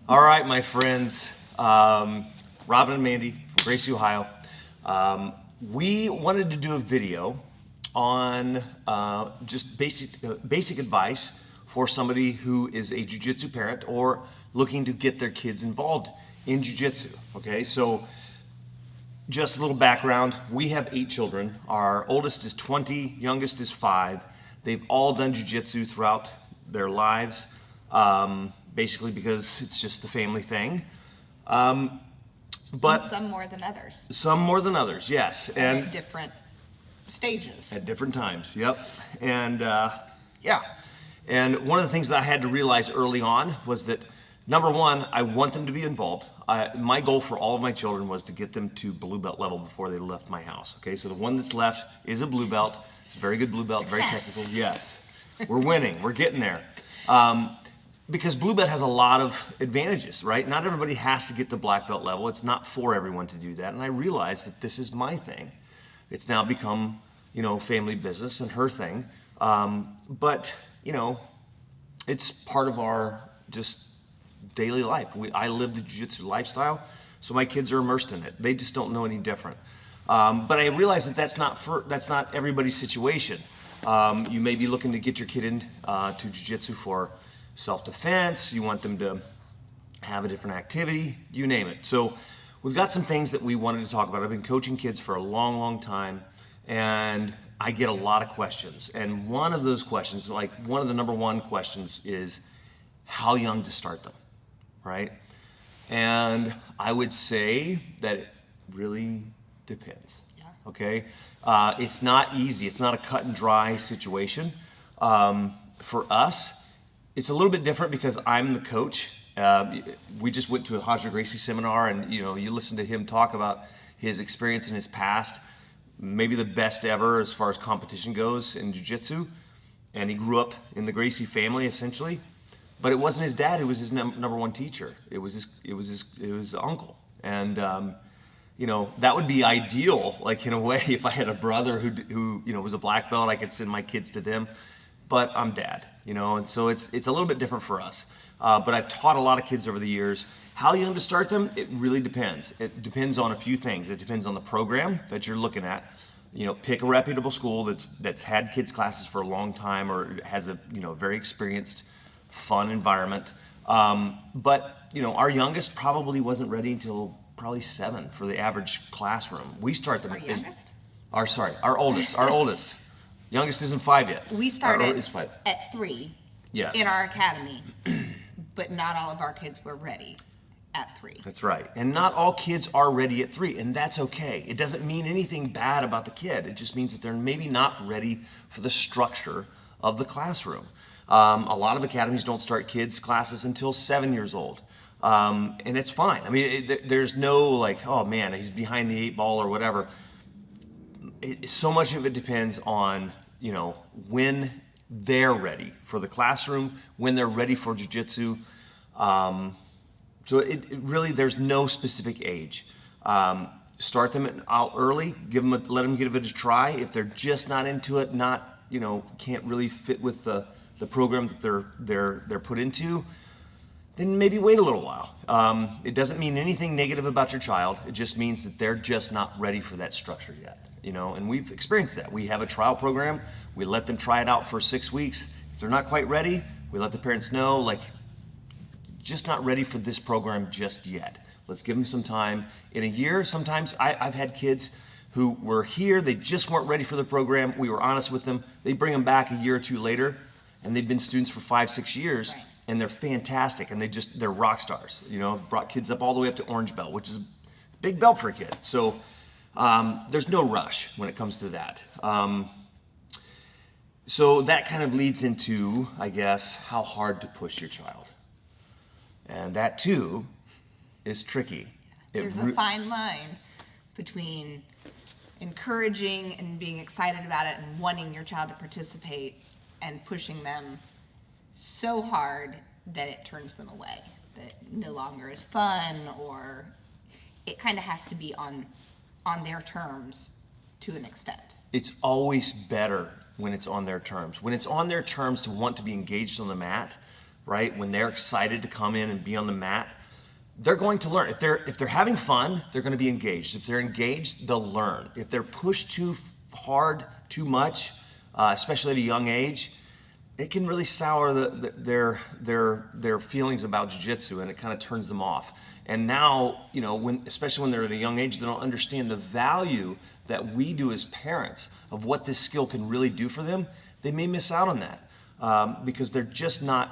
All right, my friends, Robin and Mandy from Gracie, Ohio. We wanted to do a video on just basic advice for somebody who is a jiu-jitsu parent or looking to get their kids involved in jiu-jitsu. Okay, so just a little background. We have 8 children. Our oldest is 20, youngest is 5. They've all done jiu-jitsu throughout their lives, basically because it's just the family thing. But and some more than others. Some more than others, yes. And at different stages. At different times, yep. And yeah. And one of the things that I had to realize early on was that, number one, I want them to be involved. My goal for all of my children was to get them to blue belt level before they left my house. Okay, so the one that's left is a blue belt. It's a very good blue belt, Success. very technical. Yes, we're winning, we're getting there. Because blue belt has a lot of advantages, right? Not everybody has to get to black belt level. It's not for everyone to do that. And I realized that this is my thing. It's now become, family business and her thing. But, it's part of our just daily life. I live the jiu-jitsu lifestyle, so my kids are immersed in it. They just don't know any different. But I realize that that's not everybody's situation. You may be looking to get your kid into jiu-jitsu for self-defense. You want them to have a different activity, you name it. So we've got some things that we wanted to talk about. I've been coaching kids for a long, long time, and I get a lot of questions. And one of those questions, like one of the number one questions, is how young to start them, right? And I would say that it really depends. Yeah. Okay? It's not easy. It's not a cut and dry situation. For us, it's a little bit different because I'm the coach. We just went to a Gracie seminar, and you listen to him talk about his experience in his past, maybe the best ever as far as competition goes in jiu-jitsu. And he grew up in the Gracie family essentially, but it wasn't his dad who was his number one teacher. It was his uncle, and that would be ideal, like in a way, if I had a brother who was a black belt, I could send my kids to them. But I'm dad, and so it's a little bit different for us. But I've taught a lot of kids over the years. How young to start them? It really depends. It depends on a few things. It depends on the program that you're looking at. Pick a reputable school that's had kids classes for a long time or has a very experienced, fun environment. But our youngest probably wasn't ready until probably 7 for the average classroom. We start them. Our youngest? Our oldest. Youngest isn't 5 yet. We started 5. at 3 Yes. in our academy, but not all of our kids were ready at 3. That's right. And not all kids are ready at 3, and that's okay. It doesn't mean anything bad about the kid. It just means that they're maybe not ready for the structure of the classroom. A lot of academies don't start kids' classes until 7 years old. And it's fine. I mean, there's no like, oh man, he's behind the 8 ball or whatever. So much of it depends on, when they're ready for the classroom, when they're ready for jiu-jitsu. So it really, there's no specific age. Start them out early, let them give it a try. If they're just not into it, can't really fit with the program that they're put into, then maybe wait a little while. It doesn't mean anything negative about your child. It just means that they're just not ready for that structure yet. And we've experienced that. We have a trial program. We let them try it out for 6 weeks. If they're not quite ready, we let the parents know, just not ready for this program just yet. Let's give them some time. In a year, sometimes I've had kids who were here, they just weren't ready for the program. We were honest with them. They bring them back a year or two later, and they've been students for 5-6 years, right. And they're fantastic, and they're rock stars. Brought kids up all the way up to orange belt, which is a big belt for a kid. So there's no rush when it comes to that. So that kind of leads into, I guess, how hard to push your child. And that too is tricky. There's a fine line between encouraging and being excited about it and wanting your child to participate and pushing them so hard that it turns them away, that it no longer is fun, or it kind of has to be on their terms to an extent. It's always better when it's on their terms. When it's on their terms to want to be engaged on the mat, right? When they're excited to come in and be on the mat, they're going to learn. If they're having fun, they're going to be engaged. If they're engaged, they'll learn. If they're pushed too hard, too much, especially at a young age, it can really sour their feelings about jiu-jitsu, and it kind of turns them off. And now, especially when they're at a young age, they don't understand the value that we do as parents of what this skill can really do for them. They may miss out on that because they're just not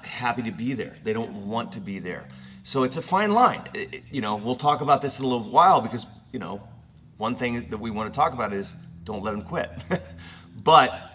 happy to be there. They don't want to be there. So it's a fine line. We'll talk about this in a little while because, one thing that we want to talk about is don't let them quit. But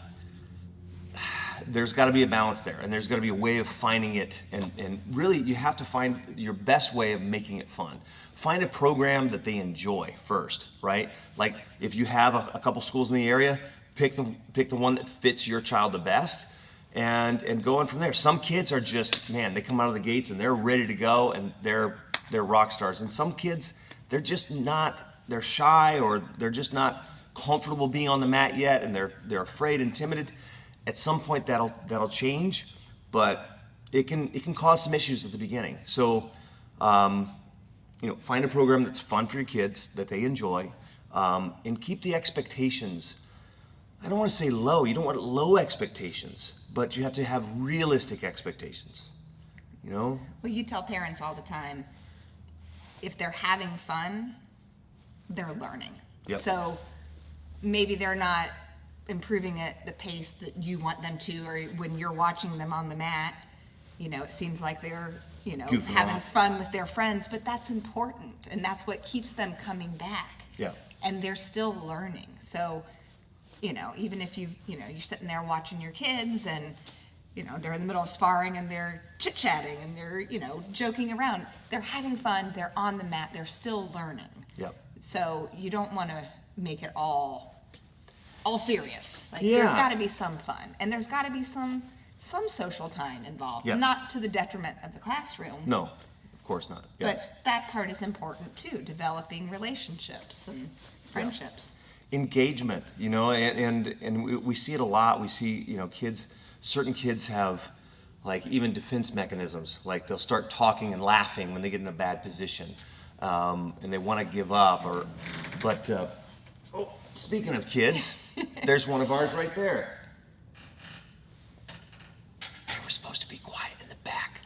there's got to be a balance there, and there's got to be a way of finding it, and really you have to find your best way of making it fun. Find a program that they enjoy first, right? Like if you have a couple schools in the area, pick the one that fits your child the best, and go on from there. Some kids are just, man, they come out of the gates and they're ready to go, and they're rock stars. And some kids, they're just not, they're shy, or they're just not comfortable being on the mat yet, and they're afraid and timid. At some point that'll change, but it can cause some issues at the beginning. So, find a program that's fun for your kids, that they enjoy, and keep the expectations. I don't want to say low. You don't want low expectations, but you have to have realistic expectations. Well, you tell parents all the time, if they're having fun, they're learning. Yep. So maybe they're not improving at the pace that you want them to, or when you're watching them on the mat, it seems like they're, having fun with their friends, but that's important, and that's what keeps them coming back. Yeah. And they're still learning. So, even if you're sitting there watching your kids and, they're in the middle of sparring and they're chit-chatting and they're, joking around, they're having fun, they're on the mat, they're still learning. Yep. So you don't want to make it all serious. Like, Yeah. There's got to be some fun, and there's got to be some social time involved. Yes. Not to the detriment of the classroom. No, of course not. Yes. But that part is important too, developing relationships and friendships. Engagement, and we see it a lot. We see, certain kids have like even defense mechanisms. Like they'll start talking and laughing when they get in a bad position, and they want to give up. Speaking of kids, there's one of ours right there. They were supposed to be quiet in the back.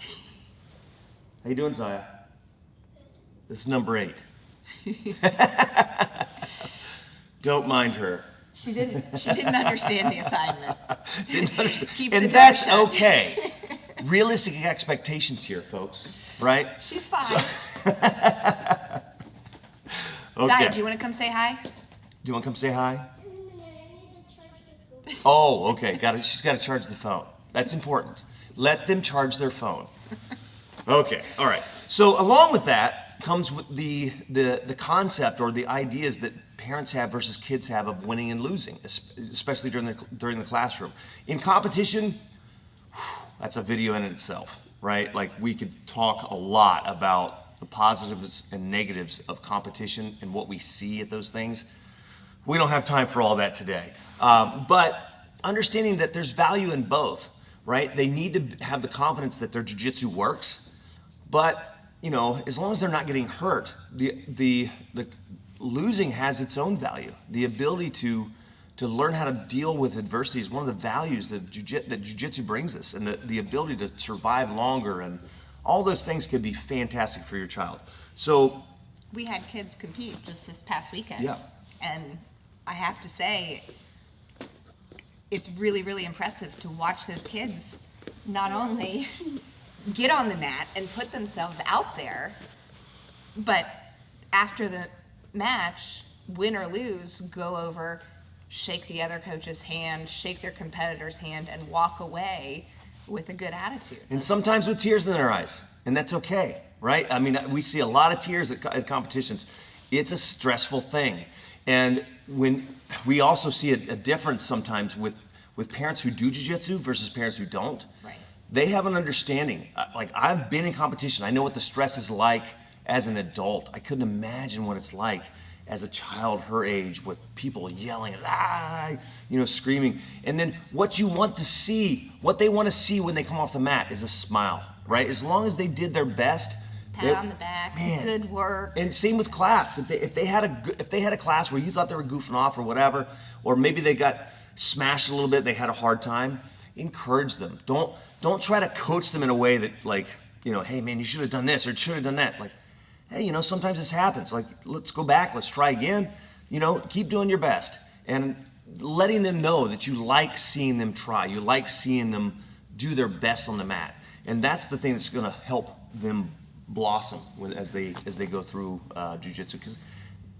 How you doing, Zaya? This is number 8. Don't mind her. She didn't understand the assignment. Didn't understand. Keep the And door that's shut. okay. Realistic expectations here, folks. Right? She's fine. Okay. Zaya, do you want to come say hi? Do you want to come say hi? Oh, okay. She's got to charge the phone. That's important. Let them charge their phone. Okay. All right. So along with that comes with the concept or the ideas that parents have versus kids have of winning and losing, especially during the classroom. In competition, that's a video in itself, right? Like we could talk a lot about the positives and negatives of competition and what we see at those things. We don't have time for all that today. But understanding that there's value in both, right? They need to have the confidence that their jiu-jitsu works, but as long as they're not getting hurt, the losing has its own value. The ability to learn how to deal with adversity is one of the values that jiu-jitsu brings us, and the ability to survive longer, and all those things could be fantastic for your child. So We had kids compete just this past weekend. Yeah. And I have to say, it's really, really impressive to watch those kids not only get on the mat and put themselves out there, but after the match, win or lose, go over, shake the other coach's hand, shake their competitor's hand, and walk away with a good attitude. And sometimes with tears in their eyes, and that's okay, right? I mean, we see a lot of tears at competitions. It's a stressful thing. And when we also see a difference sometimes with parents who do jiu-jitsu versus parents who don't. Right. They have an understanding. Like, I've been in competition. I know what the stress is like as an adult. I couldn't imagine what it's like as a child her age with people yelling, screaming. And then what you want to see, what they want to see when they come off the mat is a smile, right? As long as they did their best. Pat on the back, man. good work. And same with class. If they had a class where you thought they were goofing off or whatever, or maybe they got smashed a little bit, they had a hard time, encourage them. Don't try to coach them in a way that, like, you know, hey man, you should have done this or should have done that. Like, hey, you know, sometimes this happens. Like, let's go back, let's try again. You know, keep doing your best and letting them know that you like seeing them try. You like seeing them do their best on the mat, and that's the thing that's going to help them blossom as they go through jiu-jitsu. Because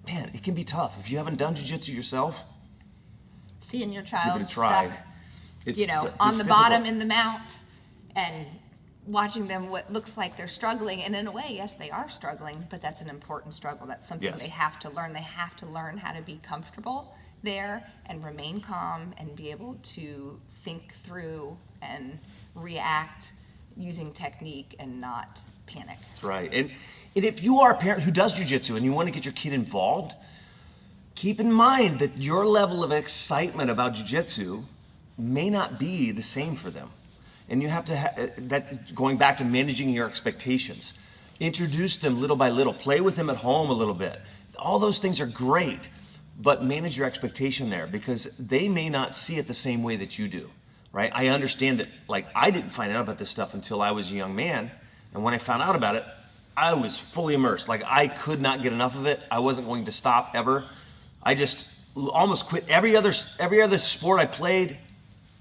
man, it can be tough if you haven't done jiu-jitsu yourself. Seeing your Give child it a try. stuck, It's, you know, it's on the difficult. bottom in the mount, and watching them what looks like they're struggling, and in a way, yes, they are struggling, but that's an important struggle. That's something Yes. they have to learn. They have to learn how to be comfortable there and remain calm and be able to think through and react using technique and not panic. That's right. And if you are a parent who does jiu-jitsu and you want to get your kid involved, keep in mind that your level of excitement about jiu-jitsu may not be the same for them. And you have to, that going back to managing your expectations. Introduce them little by little. Play with them at home a little bit. All those things are great, but manage your expectation there because they may not see it the same way that you do, right? I understand that, like, I didn't find out about this stuff until I was a young man. And when I found out about it, I was fully immersed. Like, I could not get enough of it. I wasn't going to stop ever. I just almost quit every other sport I played.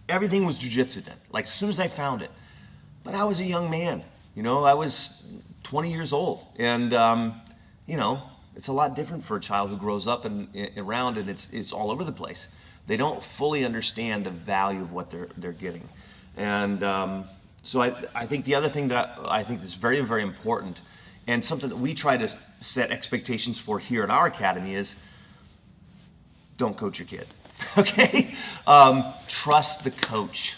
Everything was jiu-jitsu then, like as soon as I found it. But I was a young man, you know, I was 20 years old. And, you know, it's a lot different for a child who grows up and around and it's all over the place. They don't fully understand the value of what they're getting. And so I think the other thing that I think is very, very important and something that we try to set expectations for here at our academy is don't coach your kid. Okay? Trust the coach.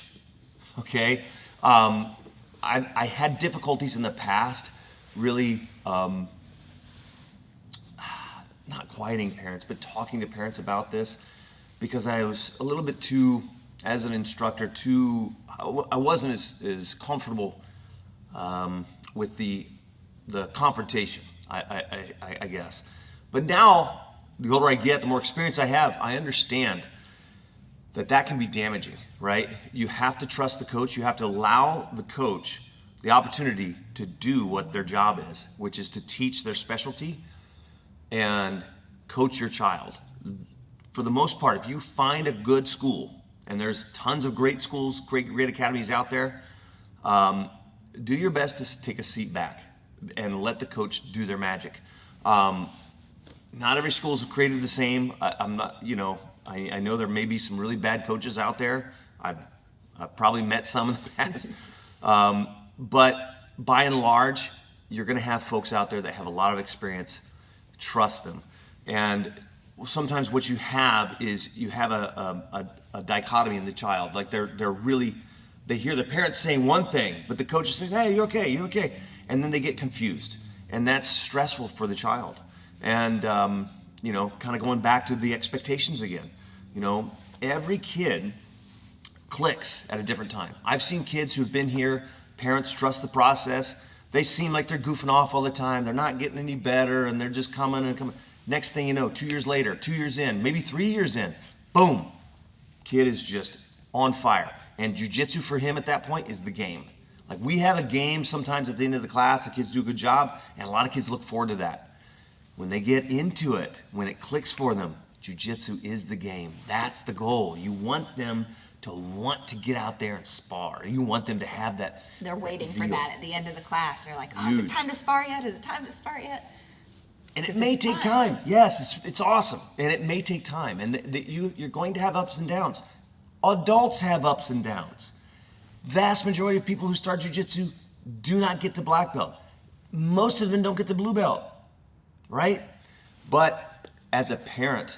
Okay? I had difficulties in the past really not quieting parents, but talking to parents about this because I was a little bit too, as an instructor, I wasn't as comfortable with the confrontation, I guess. But now, the older I get, the more experience I have, I understand that can be damaging, right? You have to trust the coach. You have to allow the coach the opportunity to do what their job is, which is to teach their specialty and coach your child. For the most part, if you find a good school, and there's tons of great schools, great academies out there, do your best to take a seat back and let the coach do their magic. Not every school is created the same. I'm not, you know, I know there may be some really bad coaches out there. I've probably met some in the past. But by and large, you're going to have folks out there that have a lot of experience. Trust them. And sometimes what you have is you have a dichotomy in the child. Like they hear the parents saying one thing, but the coach is saying, hey, you're okay. And then they get confused. And that's stressful for the child. And, you know, kind of going back to the expectations again. You know, every kid clicks at a different time. I've seen kids who've been here, parents trust the process. They seem like they're goofing off all the time. They're not getting any better, and they're just coming. Next thing you know, 2 years later, 2 years in, maybe 3 years in, boom, kid is just on fire. And jiu-jitsu for him at that point is the game. Like, we have a game sometimes at the end of the class, the kids do a good job, and a lot of kids look forward to that. When they get into it, when it clicks for them, jiu-jitsu is the game. That's the goal. You want them to want to get out there and spar. You want them to have that. They're waiting zeal. for that at the end of the class. They're like, oh, is it Huge. time to spar yet? Is it time to spar yet? And it 'Cause may it's take fun. time. Yes, it's awesome. And it may take time. And you're going to have ups and downs. Adults have ups and downs. Vast majority of people who start jiu-jitsu do not get to black belt. Most of them don't get to blue belt, right? But as a parent,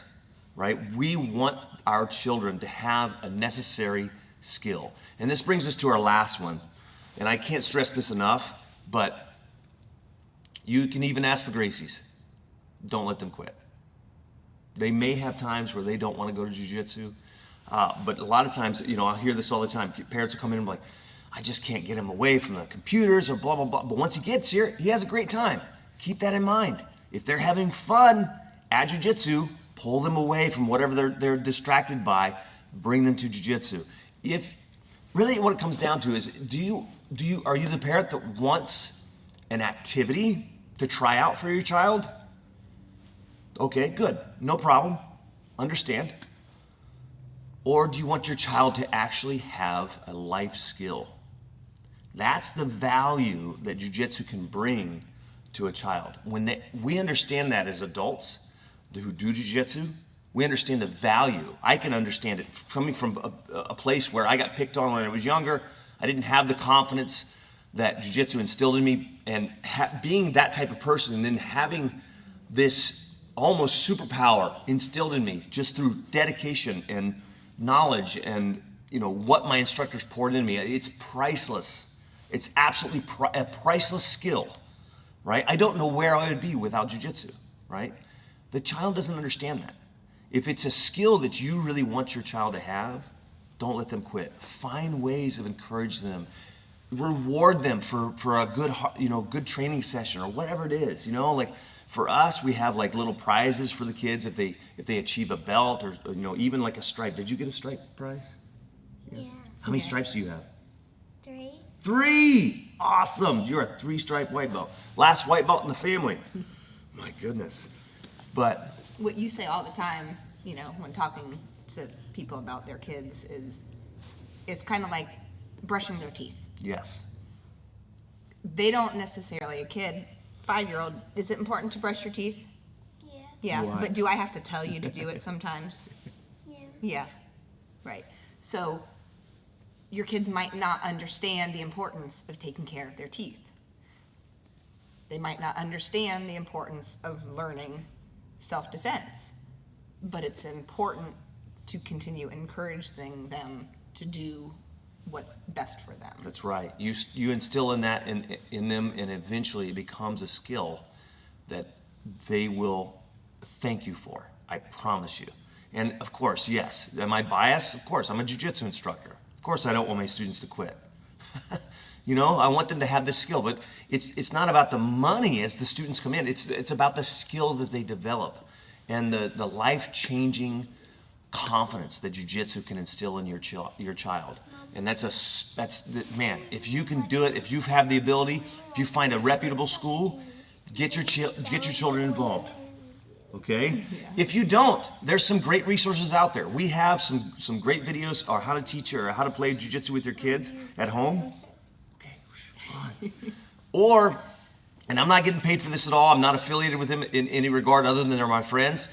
right, we want our children to have a necessary skill. And this brings us to our last one. And I can't stress this enough, but you can even ask the Gracies. Don't let them quit. They may have times where they don't want to go to jiu-jitsu, but a lot of times, you know, I'll hear this all the time. Parents will come in and be like, I just can't get him away from the computers or blah, blah, blah. But once he gets here, he has a great time. Keep that in mind. If they're having fun at jiu-jitsu, pull them away from whatever they're distracted by, bring them to jiu-jitsu. If really what it comes down to is, are you the parent that wants an activity to try out for your child? Okay, good, no problem, understand. Or do you want your child to actually have a life skill? That's the value that jiu-jitsu can bring to a child. We understand that as adults who do jiu-jitsu, we understand the value. I can understand it coming from a place where I got picked on when I was younger. I didn't have the confidence that jiu-jitsu instilled in me, and being that type of person and then having this almost superpower instilled in me just through dedication and knowledge and what my instructors poured into me. It's priceless. It's absolutely a priceless skill, right? I don't know where I would be without jiu-jitsu, right? The child doesn't understand that. If it's a skill that you really want your child to have, don't let them quit. Find ways of encouraging them. Reward them for a good training session or whatever it is. Like for us, we have like little prizes for the kids if they achieve a belt or even like a stripe. Did you get a stripe prize? Yes. Yeah. How many stripes do you have? 3. 3! Awesome! You're a 3-stripe white belt. Last white belt in the family. My goodness. But What you say all the time, when talking to people about their kids is, it's kind of like brushing their teeth. yes. They don't necessarily, a kid, 5-year-old, is it important to brush your teeth? Yeah. Yeah, Why? but do I have to tell you to do it sometimes? Yeah. Yeah, right. So your kids might not understand the importance of taking care of their teeth. They might not understand the importance of learning self-defense, but it's important to continue encouraging them to do what's best for them. That's right. You instill in that in them, and eventually it becomes a skill that they will thank you for. I promise you. And of course, yes, am I biased? Of course, I'm a jiu-jitsu instructor. Of course, I don't want my students to quit. I want them to have this skill, but it's not about the money as the students come in. It's about the skill that they develop and the life-changing confidence that jiu-jitsu can instill in your child. And man, if you can do it, if you have the ability, if you find a reputable school, get your children involved. Okay? Yeah. If you don't, there's some great resources out there. We have some great videos on how to teach or how to play jiu-jitsu with your kids at home. Okay. And I'm not getting paid for this at all. I'm not affiliated with them in any regard other than they're my friends.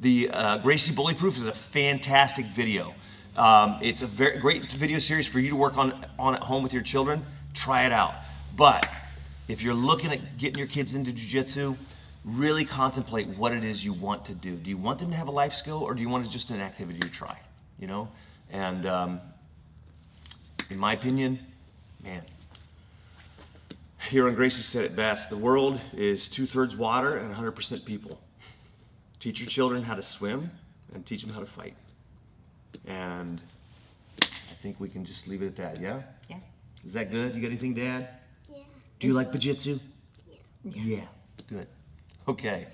The Gracie Bully Proof is a fantastic video. It's a very great video series for you to work on at home with your children. Try it out. But if you're looking at getting your kids into jiu-jitsu, really contemplate what it is you want to do. Do you want them to have a life skill, or do you want it just an activity to try? And in my opinion, man, here on Gracie said it best: the world is 2/3 water and 100% people. Teach your children how to swim and teach them how to fight. And I think we can just leave it at that, yeah? Yeah. Is that good? You got anything to add? Yeah. Do you like jiu-jitsu? Yeah. Yeah, good. Okay.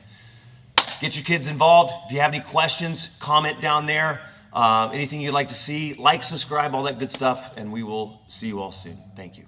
Get your kids involved. If you have any questions, comment down there. Anything you'd like to see, like, subscribe, all that good stuff, and we will see you all soon. Thank you.